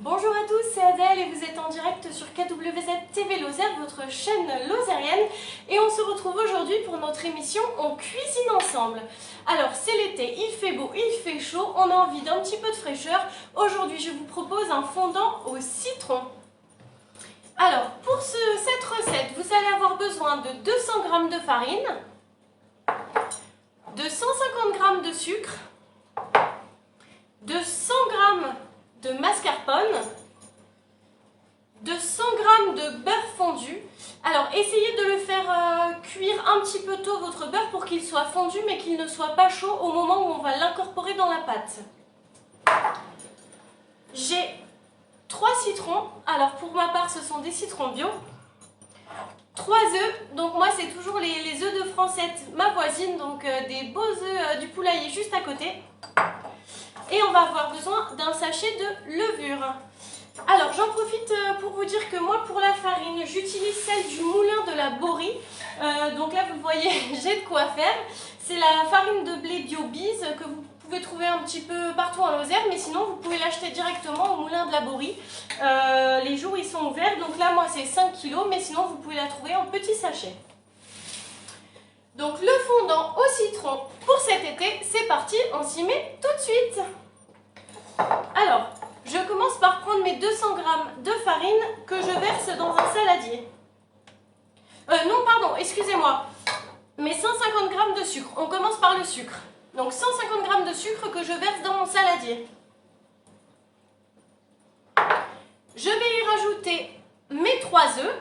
Bonjour à tous, c'est Adèle et vous êtes en direct sur KWZ TV Lozère, votre chaîne lozérienne. Et on se retrouve aujourd'hui pour notre émission On cuisine ensemble. Alors c'est l'été, il fait beau, il fait chaud, on a envie d'un petit peu de fraîcheur. Aujourd'hui je vous propose un fondant au citron. Alors pour cette recette, vous allez avoir besoin de 200 g de farine, de 150 g de sucre, de 100 g de mascarpone, de 100 g de beurre fondu. Alors essayez de le faire cuire un petit peu tôt votre beurre pour qu'il soit fondu mais qu'il ne soit pas chaud au moment où on va l'incorporer dans la pâte. J'ai 3 citrons, alors pour ma part ce sont des citrons bio, 3 œufs, donc moi c'est toujours les œufs de Francette, ma voisine, donc des beaux œufs du poulailler juste à côté. Et on va avoir besoin d'un sachet de levure. Alors j'en profite pour vous dire que moi pour la farine j'utilise celle du moulin de la Borie. Donc là vous le voyez, j'ai de quoi faire. C'est la farine de blé bio Bise que vous pouvez trouver un petit peu partout en Lozère, mais sinon vous pouvez l'acheter directement au moulin de la Borie. Les jours ils sont ouverts, donc là moi c'est 5 kg, mais sinon vous pouvez la trouver en petits sachets. Donc le fondant au citron pour cet été, c'est parti, on s'y met tout de suite. Alors, je commence par prendre mes 200 g de farine que je verse dans un saladier. Non, pardon, excusez-moi. Mes 150 g de sucre. On commence par le sucre. Donc 150 g de sucre que je verse dans mon saladier. Je vais y rajouter mes 3 œufs.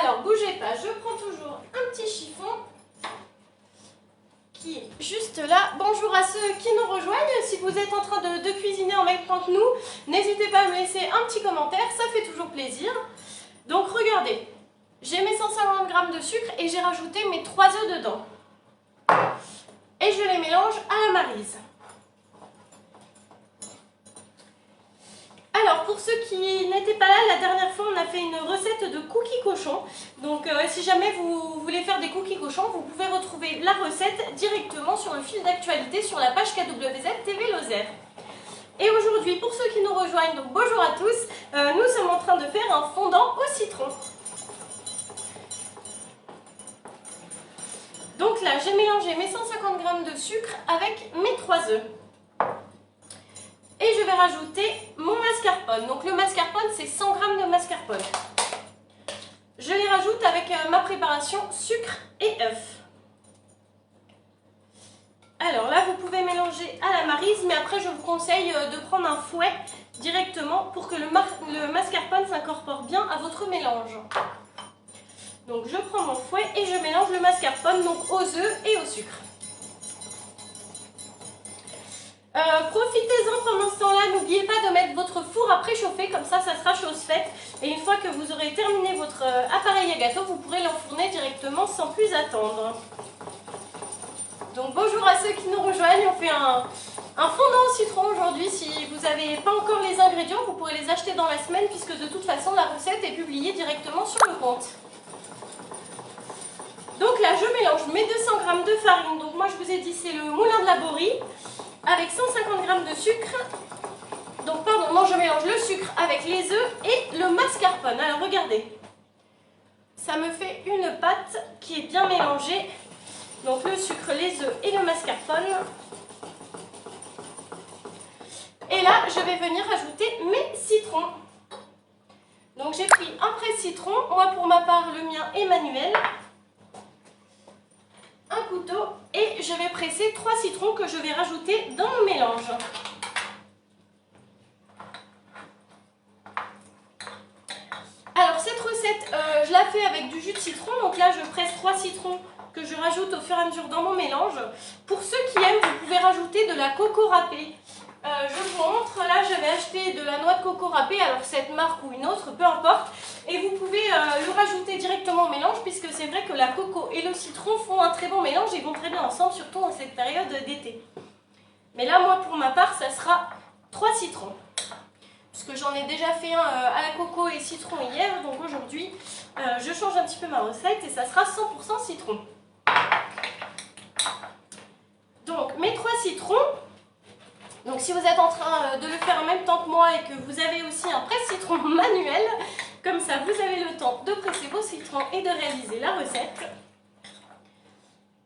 Alors, bougez pas, je prends toujours un petit chiffon qui est juste là. Bonjour à ceux qui nous rejoignent. Si vous êtes en train de cuisiner en même temps que nous, n'hésitez pas à me laisser un petit commentaire, ça fait toujours plaisir. Donc, regardez, j'ai mes 150 g de sucre et j'ai rajouté mes 3 œufs dedans. Et je les mélange à la maryse. Alors pour ceux qui n'étaient pas là, la dernière fois on a fait une recette de cookies cochons. Donc si jamais vous voulez faire des cookies cochons, vous pouvez retrouver la recette directement sur le fil d'actualité sur la page KWZ TV Lozère. Et aujourd'hui, pour ceux qui nous rejoignent, donc bonjour à tous, nous sommes en train de faire un fondant au citron. Donc là, j'ai mélangé mes 150 g de sucre avec mes 3 œufs. Et je vais rajouter mon mascarpone. Donc le mascarpone, c'est 100 g de mascarpone. Je les rajoute avec ma préparation sucre et œuf. Alors là, vous pouvez mélanger à la maryse, mais après je vous conseille de prendre un fouet directement pour que le mascarpone s'incorpore bien à votre mélange. Donc je prends mon fouet et je mélange le mascarpone donc aux œufs et au sucre. Profitez-en pendant ce temps-là, n'oubliez pas de mettre votre four à préchauffer, comme ça sera chose faite. Et une fois que vous aurez terminé votre appareil à gâteau, vous pourrez l'enfourner directement sans plus attendre. Donc bonjour à ceux qui nous rejoignent, on fait un fondant au citron aujourd'hui. Si vous n'avez pas encore les ingrédients, vous pourrez les acheter dans la semaine puisque de toute façon la recette est publiée directement sur le compte. Donc là je mélange mes 200 g de farine, donc moi je vous ai dit c'est le moulin de la Borie, avec 150 g de sucre. Donc pardon, non, je mélange le sucre avec les œufs et le mascarpone. Alors regardez, ça me fait une pâte qui est bien mélangée. Donc le sucre, les œufs et le mascarpone. Et là, je vais venir ajouter mes citrons. Donc j'ai pris un presse-citron, moi pour ma part le mien est manuel. Un couteau et je vais presser 3 citrons que je vais rajouter dans mon mélange. Alors cette recette, je la fais avec du jus de citron, donc là je presse 3 citrons que je rajoute au fur et à mesure dans mon mélange. Pour ceux qui aiment, vous pouvez rajouter de la coco râpée. Je vous montre, là je vais acheter de la noix de coco râpée, alors cette marque ou une autre, peu importe. Et vous pouvez le rajouter directement au mélange puisque c'est vrai que la coco et le citron font un très bon mélange, ils vont très bien ensemble, surtout en cette période d'été. Mais là moi pour ma part, ça sera 3 citrons. parce que j'en ai déjà fait un à la coco et citron hier, donc aujourd'hui je change un petit peu ma recette et ça sera 100% citron. Donc mes 3 citrons, donc si vous êtes en train de le faire en même temps que moi et que vous avez aussi un presse-citron manuel, comme ça vous avez le temps de presser vos citrons et de réaliser la recette.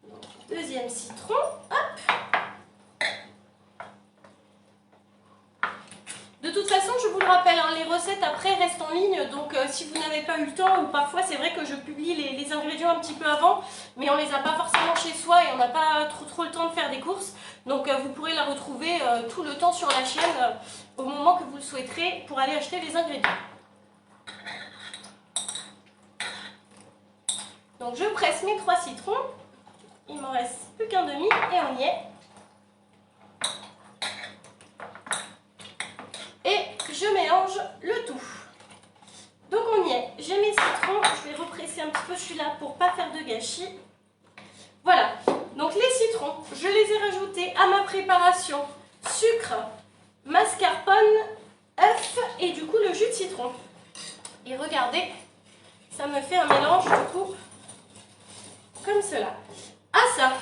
Donc, deuxième citron, hop. De toute façon, je vous le rappelle, hein, les recettes après restent en ligne, donc si vous n'avez pas eu le temps, ou parfois c'est vrai que je publie les ingrédients un petit peu avant, mais on les a pas forcément chez soi et on n'a pas trop le temps de faire des courses, donc vous pourrez la retrouver tout le temps sur la chaîne au moment que vous le souhaiterez pour aller acheter les ingrédients. Donc je presse mes 3 citrons, il m'en reste plus qu'un demi et on y est. Et je mélange le tout. Donc on y est, j'ai mes citrons, je vais represser un petit peu celui-là pour ne pas faire de gâchis. Voilà, donc les citrons, je les ai rajoutés à ma préparation. Sucre, mascarpone, œuf et du coup le jus de citron. Et regardez, ça me fait un mélange du coup comme cela. À ça,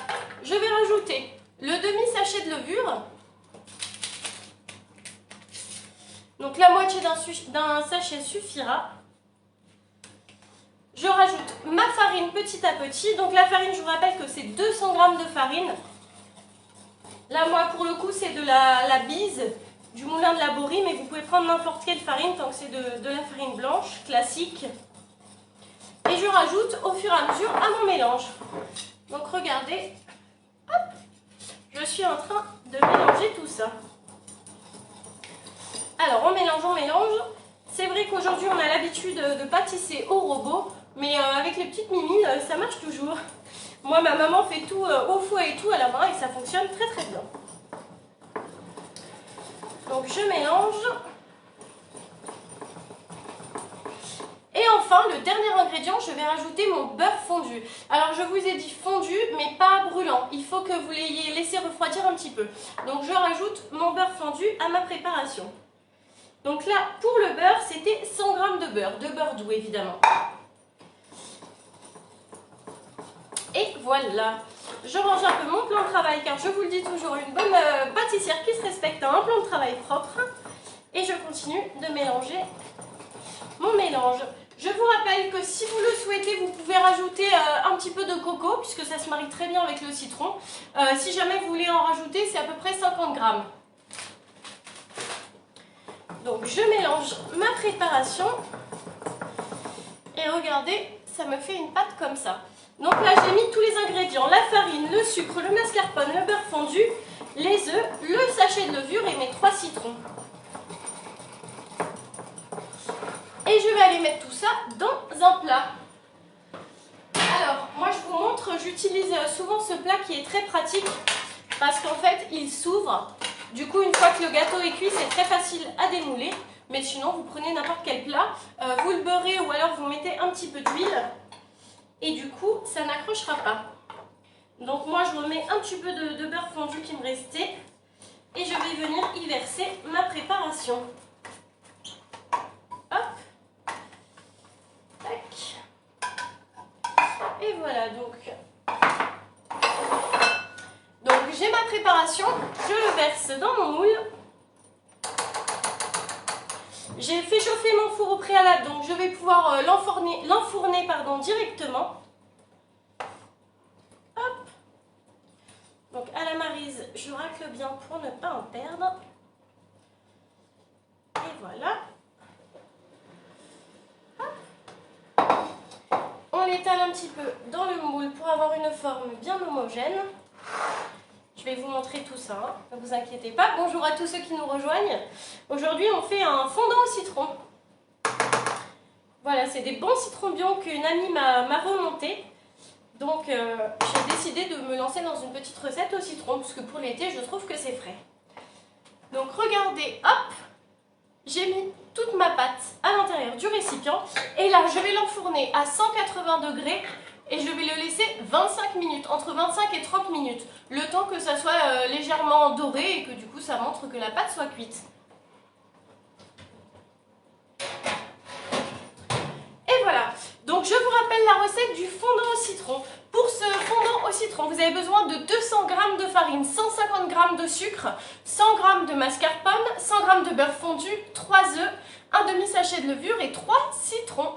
je vais rajouter le demi-sachet de levure. Donc la moitié d'un sachet suffira. Je rajoute ma farine petit à petit. Donc la farine, je vous rappelle que c'est 200 g de farine. Là, moi, pour le coup, c'est de la Bise, du moulin de la Borie, mais vous pouvez prendre n'importe quelle farine tant que c'est de la farine blanche, classique. Et je rajoute au fur et à mesure à mon mélange. Donc regardez, hop, je suis en train de mélanger tout ça. Alors on mélange. C'est vrai qu'aujourd'hui on a l'habitude de pâtisser au robot, mais avec les petites mimines ça marche toujours. Moi ma maman fait tout au fouet et tout à la main et ça fonctionne très très bien. Donc je mélange. Et enfin le dernier ingrédient, je vais rajouter mon beurre fondu. Alors je vous ai dit fondu mais pas brûlant, il faut que vous l'ayez laissé refroidir un petit peu. Donc je rajoute mon beurre fondu à ma préparation. Donc là, pour le beurre, c'était 100 g de beurre doux évidemment. Et voilà, je range un peu mon plan de travail car je vous le dis toujours, une bonne pâtissière qui se respecte a un plan de travail propre. Et je continue de mélanger mon mélange. Je vous rappelle que si vous le souhaitez, vous pouvez rajouter un petit peu de coco puisque ça se marie très bien avec le citron. Si jamais vous voulez en rajouter, c'est à peu près 50 g. Donc je mélange ma préparation et regardez, ça me fait une pâte comme ça. Donc là j'ai mis tous les ingrédients, la farine, le sucre, le mascarpone, le beurre fondu, les œufs, le sachet de levure et mes 3 citrons. Et je vais aller mettre tout ça dans un plat. Alors moi je vous montre, j'utilise souvent ce plat qui est très pratique parce qu'en fait il s'ouvre. Du coup, une fois que le gâteau est cuit, c'est très facile à démouler. Mais sinon, vous prenez n'importe quel plat, vous le beurrez ou alors vous mettez un petit peu d'huile. Et du coup, ça n'accrochera pas. Donc moi, je remets un petit peu de beurre fondu qui me restait. Et je vais venir y verser ma préparation. Hop. Tac. Et voilà, donc j'ai ma préparation, je le verse dans mon moule. J'ai fait chauffer mon four au préalable, donc je vais pouvoir l'enfourner directement. Hop. Donc à la maryse, je racle bien pour ne pas en perdre. Et voilà. Hop. On l'étale un petit peu dans le moule pour avoir une forme bien homogène. Je vais vous montrer tout ça, hein. Ne vous inquiétez pas. Bonjour à tous ceux qui nous rejoignent. Aujourd'hui, on fait un fondant au citron. Voilà, c'est des bons citrons bio qu'une amie m'a remonté. Donc, j'ai décidé de me lancer dans une petite recette au citron, parce que pour l'été, je trouve que c'est frais. Donc, regardez, hop, j'ai mis toute ma pâte à l'intérieur du récipient. Et là, je vais l'enfourner à 180 degrés. Et je vais le laisser 25 minutes, entre 25 et 30 minutes, le temps que ça soit légèrement doré et que du coup ça montre que la pâte soit cuite. la recette du fondant au citron. Pour ce fondant au citron, vous avez besoin de 200 g de farine, 150 g de sucre, 100 g de mascarpone, 100 g de beurre fondu, 3 œufs, un demi-sachet de levure et 3 citrons.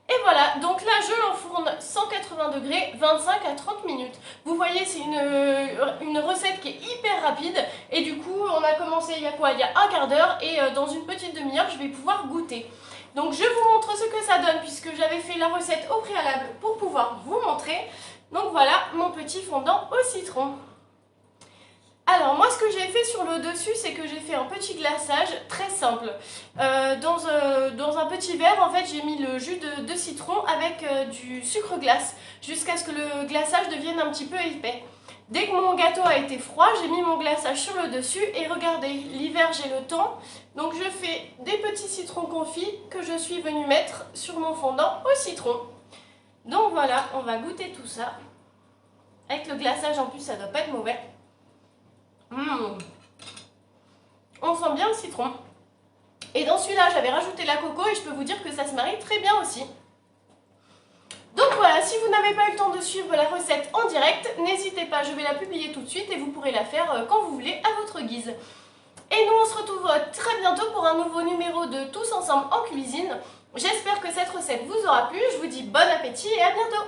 Et voilà, donc là je l'enfourne 180 degrés, 25 à 30 minutes. Vous voyez, c'est une recette qui est hyper rapide. Et du coup, on a commencé il y a quoi? Il y a un quart d'heure et dans une petite demi-heure, je vais pouvoir goûter. Donc je vous montre ce que ça donne puisque j'avais fait la recette au préalable pour pouvoir vous montrer. Donc voilà mon petit fondant au citron. Alors moi ce que j'ai fait sur le dessus, c'est que j'ai fait un petit glaçage très simple. Dans un petit verre, en fait, j'ai mis le jus de citron avec du sucre glace jusqu'à ce que le glaçage devienne un petit peu épais. Dès que mon gâteau a été froid, j'ai mis mon glaçage sur le dessus et regardez, l'hiver j'ai le temps, donc je fais des petits citrons confits que je suis venue mettre sur mon fondant au citron. Donc voilà, on va goûter tout ça. Avec le glaçage en plus, ça doit pas être mauvais. On sent bien le citron. Et dans celui-là, j'avais rajouté la coco et je peux vous dire que ça se marie très bien aussi. Donc voilà, si vous n'avez pas eu le temps de suivre la recette en direct, n'hésitez pas, je vais la publier tout de suite et vous pourrez la faire quand vous voulez à votre guise. Et nous, on se retrouve très bientôt pour un nouveau numéro de Tous ensemble en cuisine. J'espère que cette recette vous aura plu, je vous dis bon appétit et à bientôt!